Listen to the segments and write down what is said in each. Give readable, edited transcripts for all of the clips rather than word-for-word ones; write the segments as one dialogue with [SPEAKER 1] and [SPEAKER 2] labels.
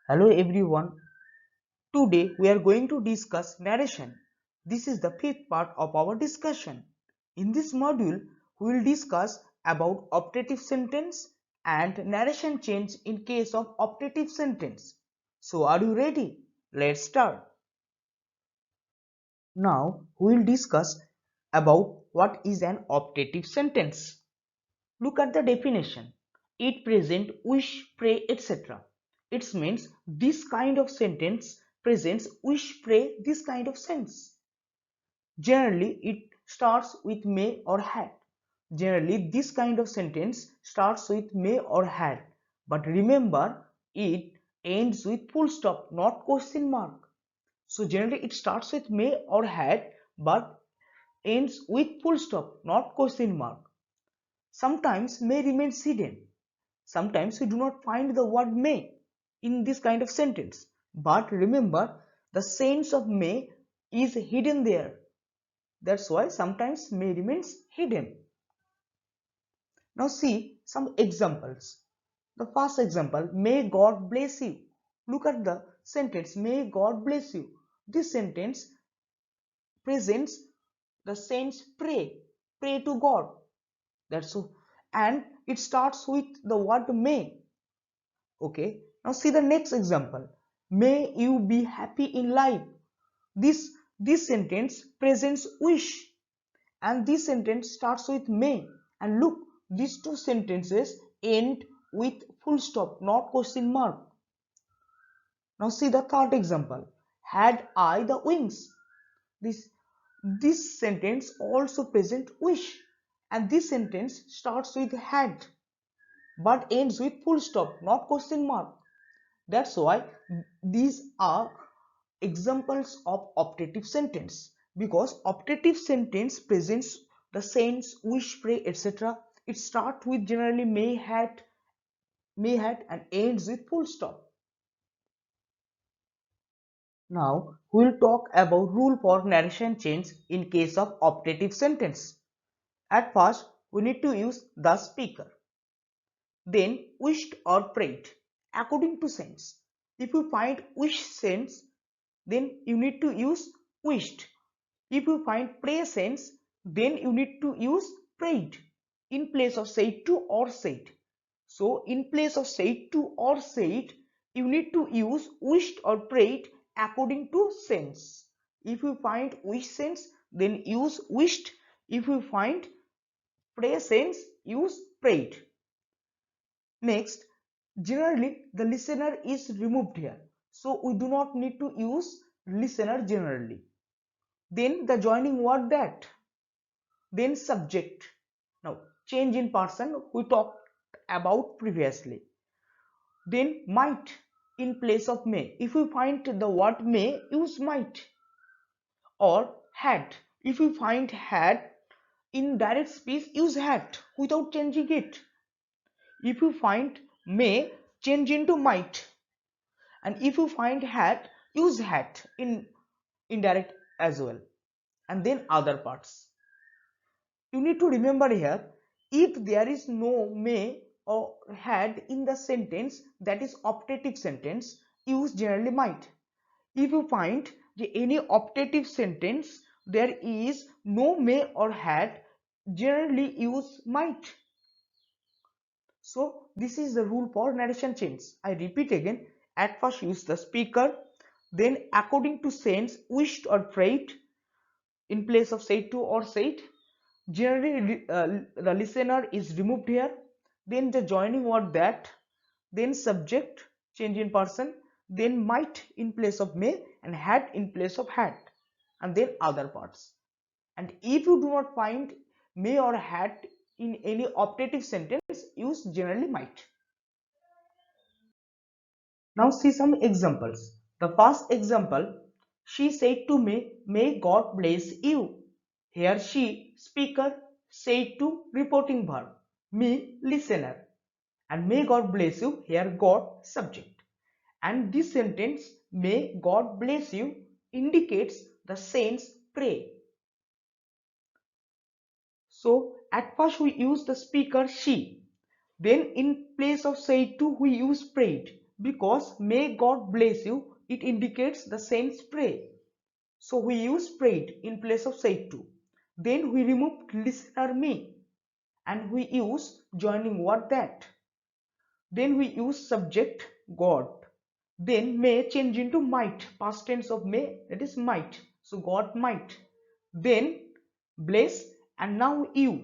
[SPEAKER 1] Hello everyone. Today we are going to discuss narration. This is the fifth part of our discussion. In this module, we will discuss about optative sentence and narration change in case of optative sentence. So are you ready? Let's start. Now we will discuss about what is an optative sentence. Look at the definition. It present wish, pray, etc. It means this kind of sentence presents wish, pray, this kind of sense. Generally, it starts with may or had. Generally, this kind of sentence starts with may or had. But remember, it ends with full stop, not question mark. So generally, it starts with may or had, but ends with full stop, not question mark. Sometimes may remains hidden. Sometimes we do not find the word may in this kind of sentence. But remember, the sense of may is hidden there. That's why sometimes may remains hidden. Now see some examples. The first example, may God bless you. Look at the sentence, may God bless you. This sentence presents the sense pray, pray to God. That's so, and it starts with the word may. Okay, now see the next example. May you be happy in life. This sentence presents wish, and this sentence starts with may. And look, these two sentences end with full stop, not question mark. Now see the third example. Had I the wings. This this sentence also presents wish, and this sentence starts with had but ends with full stop, not question mark. That's why these are examples of optative sentence, because optative sentence presents the sense wish, pray, etc. It starts with generally may had and ends with full stop. Now we will talk about rule for narration change in case of optative sentence. At first we need to use the speaker, then wished or prayed according to sense. If you find wish sense, then you need to use wished. If you find pray sense, then you need to use prayed in place of said to or said. So in place of said to or said, you need to use wished or prayed according to sense. If you find wish sense, then use wished. If you find pray sense, use prayed. Next, generally the listener is removed here. So we do not need to use listener generally. Then the joining word that. Then subject. Now change in person we talked about previously. Then might in place of may. If we find the word may, use might. Or had. If we find had in direct speech, use had without changing it. If you find may, change into might. And if you find had, use had in indirect as well. And then other parts. You need to remember here, if there is no may or had in the sentence, that is optative sentence, use generally might. If you find any optative sentence there is no may or had, generally use might. So this is the rule for narration change. I repeat again, at first use the speaker, then according to sense wished or prayed in place of said to or said. Generally the listener is removed here, then the joining word that, then subject change in person, then might in place of may and had in place of had, and then other parts. And if you do not find may or had in any optative sentence, use generally might. Now see some examples. The first example, she said to me, may God bless you. Here she, speaker, said to reporting verb, me, listener. And may God bless you, here God, subject. And this sentence, may God bless you, indicates the sense pray. So at first we use the speaker she. Then in place of said to we use prayed, because may God bless you, it indicates the sense pray. So we use prayed in place of said to. Then we remove listener me and we use joining word that. Then we use subject God. Then may change into might, past tense of may, that is might. So God might. Then bless, and now you.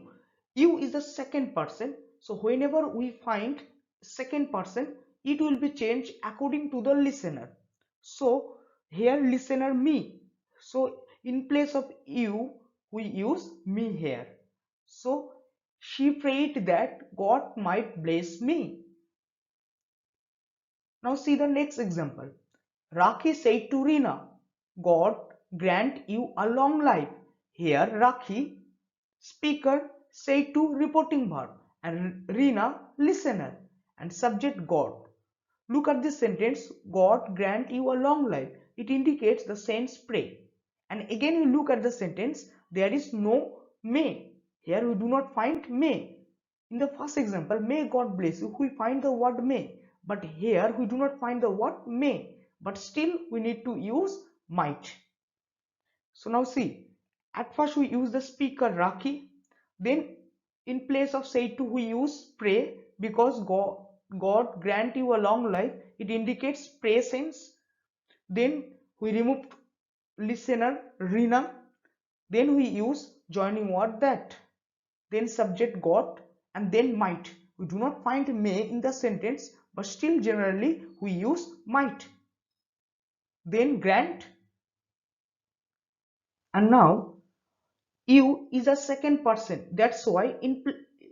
[SPEAKER 1] You is the second person. So whenever we find second person, it will be changed according to the listener. So here listener me. So in place of you, we use me here. So she prayed that God might bless me. Now see the next example. Rakhi said to Rina, God grant you a long life. Here Rakhi, speaker, said to reporting verb, and Rina, listener, and subject God. Look at this sentence, God grant you a long life. It indicates the sense pray. And again you look at the sentence, there is no may. Here we do not find may. In the first example, may God bless you, we find the word may. But here we do not find the word may. But still we need to use might. So now see, at first we use the speaker Rakhi. Then in place of say to we use pray because God grant you a long life. It indicates presence. Then we remove listener Rina. Then we use joining word that. Then subject God and then might. We do not find may in the sentence, but still generally we use might. Then grant, and now you is a second person. That's why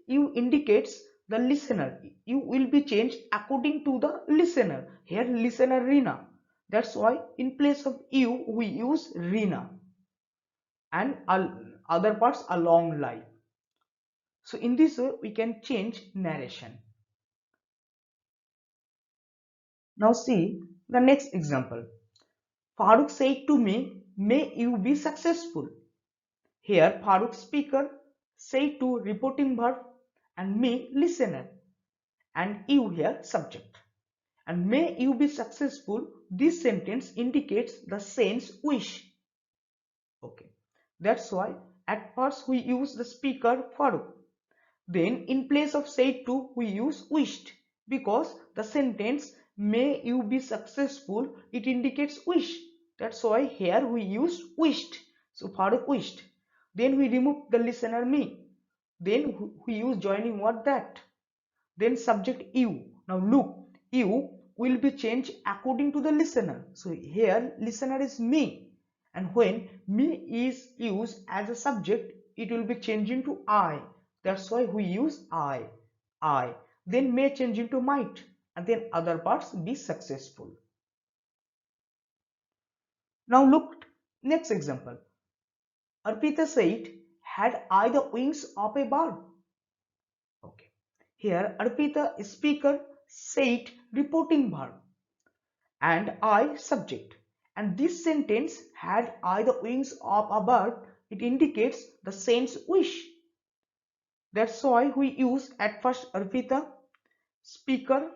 [SPEAKER 1] you indicates the listener. You will be changed according to the listener. Here listener Rina. That's why in place of you we use Rina and other parts a long life. So in this way we can change narration. Now see the next example. Farooq said to me, may you be successful. Here Farooq speaker said to reporting verb and me listener and you here subject. And may you be successful, this sentence indicates the sense wish. Okay, that's why at first we use the speaker Farooq. Then in place of said to we use wished because the sentence may you be successful, it indicates wish. That's why here we use wished. So Farooq wished. Then we remove the listener me. Then we use joining word that. Then subject you. Now look, you will be changed according to the listener. So here listener is me, and when me is used as a subject, it will be changed into I. That's why we use I. Then may change into might, and then other parts be successful. Now look, next example. Arpita said, had I the wings of a bird? Okay. Here Arpita speaker said reporting verb and I subject, and this sentence had I the wings of a bird, it indicates the sense wish. That's why we use at first Arpita speaker,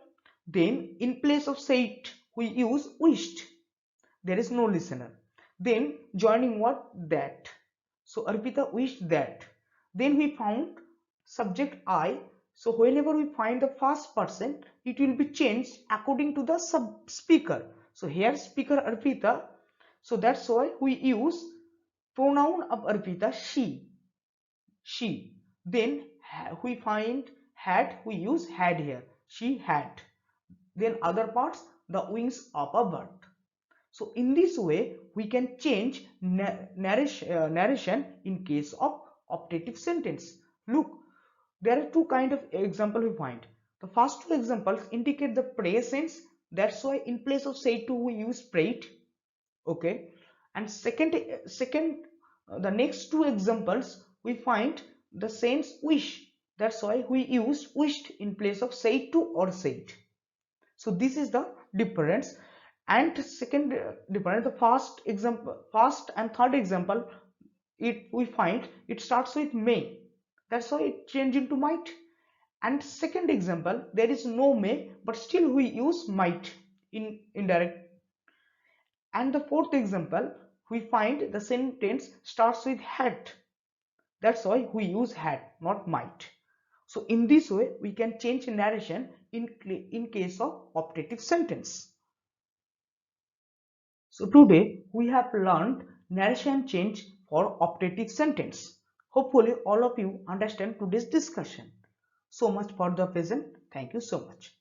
[SPEAKER 1] then in place of said we use wished. There is no listener. Then joining what that. So Arpita wished that. Then we found subject I. So whenever we find the first person, it will be changed according to the speaker. So here speaker Arpita. So that's why we use pronoun of Arpita she. She. Then we find had, we use had here. She had. Then other parts, the wings of a bird. So in this way, we can change narration in case of optative sentence. Look, there are two kind of example we find. The first two examples indicate the presence. That's why in place of say to we use prayed. Okay, and the next two examples we find the sense wish. That's why we use wished in place of say to or said. So this is the difference. And second difference, the first and third example, it we find it starts with may. That's why it changed into might. And second example, there is no may, but still we use might. in indirect. And the fourth example, we find the sentence starts with had. That's why we use had, not might. So in this way, we can change narration in case of optative sentence. So today we have learned narration change for optative sentence. Hopefully all of you understand today's discussion. So much for the present. Thank you so much.